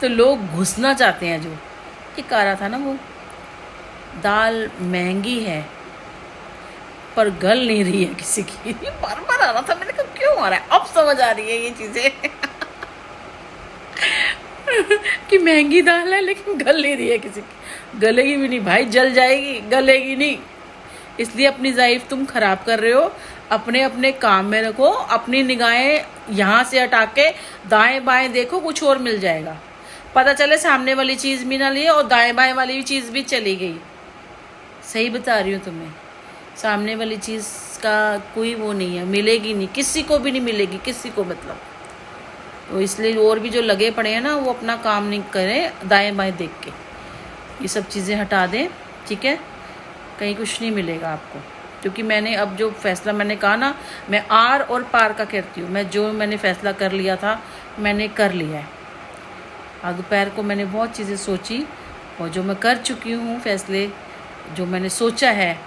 तो लोग घुसना चाहते हैं। जो एक आ रहा था ना वो, दाल महंगी है पर गल नहीं रही है किसी की, ये बार बार आ रहा था। मैंने कहा क्यों आ रहा है, अब समझ आ रही है ये चीज़ें कि महंगी दाल है लेकिन गल नहीं रही है किसी की। गलेगी भी नहीं भाई, जल जाएगी, गलेगी नहीं। इसलिए अपनी लाइफ तुम खराब कर रहे हो। अपने अपने काम में रखो, अपनी निगाहें यहाँ से हटा के दाएं बाएं देखो, कुछ और मिल जाएगा। पता चले सामने वाली चीज़ भी ना लिए और दाएं बाएं वाली चीज़ भी चली गई। सही बता रही हूँ तुम्हें, सामने वाली चीज़ का कोई वो नहीं है, मिलेगी नहीं, किसी को भी नहीं मिलेगी, किसी को मतलब। तो इसलिए और भी जो लगे पड़े हैं ना, वो अपना काम नहीं करें, दाएं बाएं देख के ये सब चीज़ें हटा दें, ठीक है। कहीं कुछ नहीं मिलेगा आपको, क्योंकि मैंने अब जो फैसला मैंने कहा ना, मैं आर और पार का कहती हूँ। मैं जो मैंने फैसला कर लिया था मैंने कर लिया है। आज दोपहर को मैंने बहुत चीज़ें सोची और जो मैं कर चुकी हूँ फैसले, जो मैंने सोचा है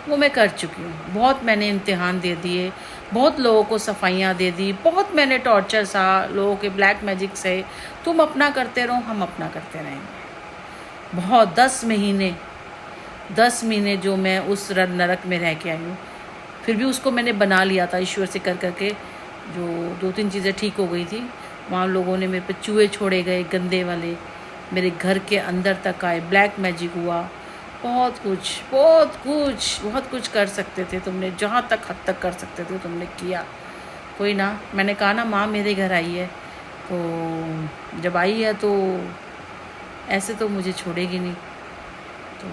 वो मैं कर चुकी हूँ। बहुत मैंने इम्तिहान दे दिए, बहुत लोगों को सफाइयाँ दे दी, बहुत मैंने टॉर्चर सहा लोगों के ब्लैक मैजिक से। तुम अपना करते रहो, हम अपना करते रहेंगे। बहुत 10 महीने जो मैं उस नरक में रह के आई हूँ, फिर भी उसको मैंने बना लिया था ईश्वर से कर करके। जो 2-3 चीज़ें ठीक हो गई थी, वहाँ लोगों ने मेरे पे चूहे छोड़े गए गंदे वाले, मेरे घर के अंदर तक आए, ब्लैक मैजिक हुआ, बहुत कुछ कर सकते थे तुमने, जहाँ तक हद तक कर सकते थे तुमने किया। कोई ना, मैंने कहा ना माँ मेरे घर आई है, तो जब आई है तो ऐसे तो मुझे छोड़ेगी नहीं। तो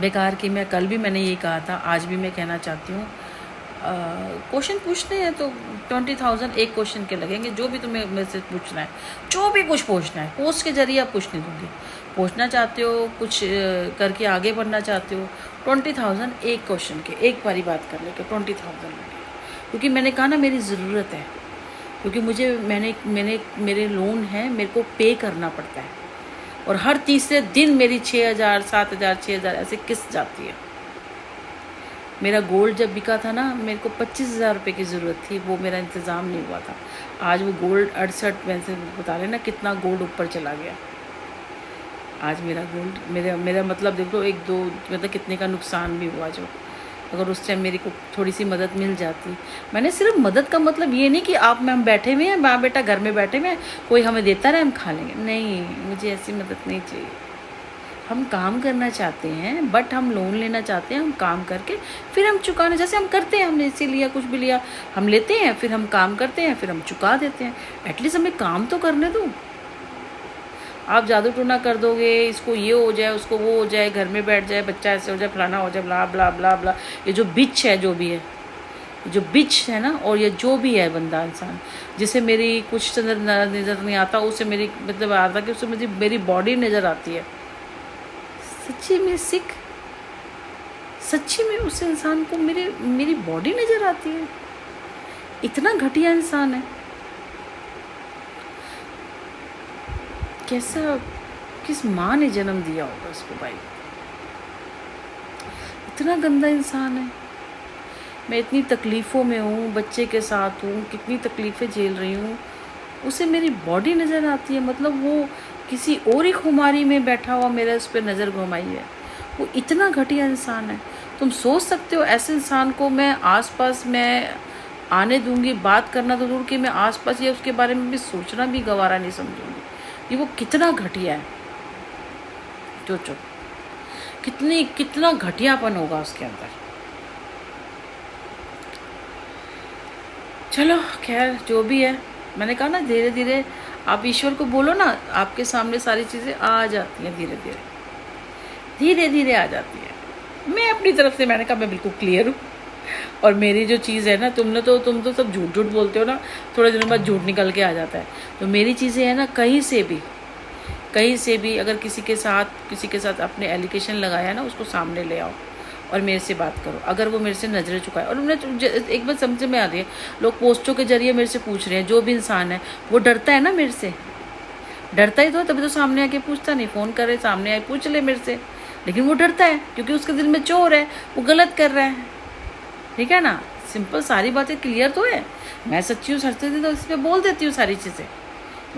बेकार की, मैं कल भी मैंने ये कहा था, आज भी मैं कहना चाहती हूँ, क्वेश्चन पूछने हैं तो 20,000 एक क्वेश्चन के लगेंगे। जो भी तुम्हें मेरे से पूछना है, जो भी कुछ पूछना है, पोस्ट के जरिए आप पूछने दूँगी। पूछना चाहते हो, कुछ करके आगे बढ़ना चाहते हो, 20,000 एक क्वेश्चन के, एक बारी बात कर लेके 20,000 लगे। क्योंकि मैंने कहा ना मेरी ज़रूरत है, क्योंकि मुझे मेरे लोन है, मेरे को पे करना पड़ता है, और हर तीसरे दिन मेरी 6,000 7,000 6,000 ऐसे किस्त जाती है। मेरा गोल्ड जब बिका था ना, मेरे को 25,000 रुपये की ज़रूरत थी, वो मेरा इंतज़ाम नहीं हुआ था। आज वो गोल्ड 68 में से बता रहे ना कितना गोल्ड ऊपर चला गया। आज मेरा गोल्ड, मेरा मतलब देख लो, 1-2 मतलब कितने का नुकसान भी हुआ। जो अगर उस टाइम मेरी को थोड़ी सी मदद मिल जाती। मैंने सिर्फ मदद का मतलब ये नहीं कि आप में हम बैठे हुए हैं, माँ बेटा घर में बैठे हुए हैं, कोई हमें देता रहे हम खा लेंगे, नहीं, मुझे ऐसी मदद नहीं चाहिए। हम काम करना चाहते हैं, बट हम लोन लेना चाहते हैं, हम काम करके फिर हम चुकाने, जैसे हम करते हैं, हमने इसी लिया, कुछ भी लिया, हम लेते हैं, फिर हम काम करते हैं, फिर हम चुका देते हैं। एटलीस्ट हमें काम तो करने दो। आप जादू टोना कर दोगे, इसको ये हो जाए, उसको वो हो जाए, घर में बैठ जाए, बच्चा ऐसे हो जाए, फलाना हो जाए, ब्ला ब्ला ब्ला ब्ला। ये जो बिच है, जो भी है, जो बिच है ना, और ये जो भी है बंदा इंसान, जिसे मेरी कुछ नज़र नहीं आता, उसे मेरी मतलब आता कि उसे मेरी बॉडी नज़र आती है। सच्ची में सिख, सच्ची में उस इंसान को मेरी बॉडी नज़र आती है। इतना घटिया इंसान है, कैसा, किस माँ ने जन्म दिया होगा उसको भाई, इतना गंदा इंसान है। मैं इतनी तकलीफ़ों में हूँ, बच्चे के साथ हूँ, कितनी तकलीफ़ें झेल रही हूँ, उसे मेरी बॉडी नज़र आती है। मतलब वो किसी और ही खुमारी में बैठा हुआ मेरे उस पर नज़र घुमाई है। वो इतना घटिया इंसान है। तुम सोच सकते हो ऐसे इंसान को मैं आसपास में आने दूंगी? बात करना तो दूर कि मैं आसपास या उसके बारे में भी सोचना भी गवारा नहीं समझूंगी कि वो कितना घटिया है। सोचो कितना घटियापन होगा उसके अंदर। चलो खैर, जो भी है, मैंने कहा ना धीरे धीरे आप ईश्वर को बोलो ना, आपके सामने सारी चीज़ें आ जाती हैं, धीरे धीरे आ जाती है। मैं अपनी तरफ से, मैंने कहा मैं बिल्कुल क्लियर हूँ। और मेरी जो चीज़ है ना, तुम तो सब झूठ बोलते हो ना, थोड़े दिनों बाद झूठ निकल के आ जाता है। तो मेरी चीज़ें हैं ना, कहीं से भी अगर किसी के साथ अपने एलिगेशन लगाया ना, उसको सामने ले आओ और मेरे से बात करो। अगर वो मेरे से नज़रें चुकाए, और उन्हें एक बात समझ में आ रही है, लोग पोस्टों के जरिए मेरे से पूछ रहे हैं, जो भी इंसान है वो डरता है ना मेरे से, डरता ही तो, तभी तो सामने आके पूछता नहीं। फ़ोन करे, सामने आए पूछ ले मेरे से, लेकिन वो डरता है क्योंकि उसके दिल में चोर है, वो गलत कर रहा है। ठीक है ना, सिंपल सारी बातें क्लियर तो है। मैं सच्ची हूँ, सच्ची तो इस पर बोल देती हूँ सारी चीज़ें।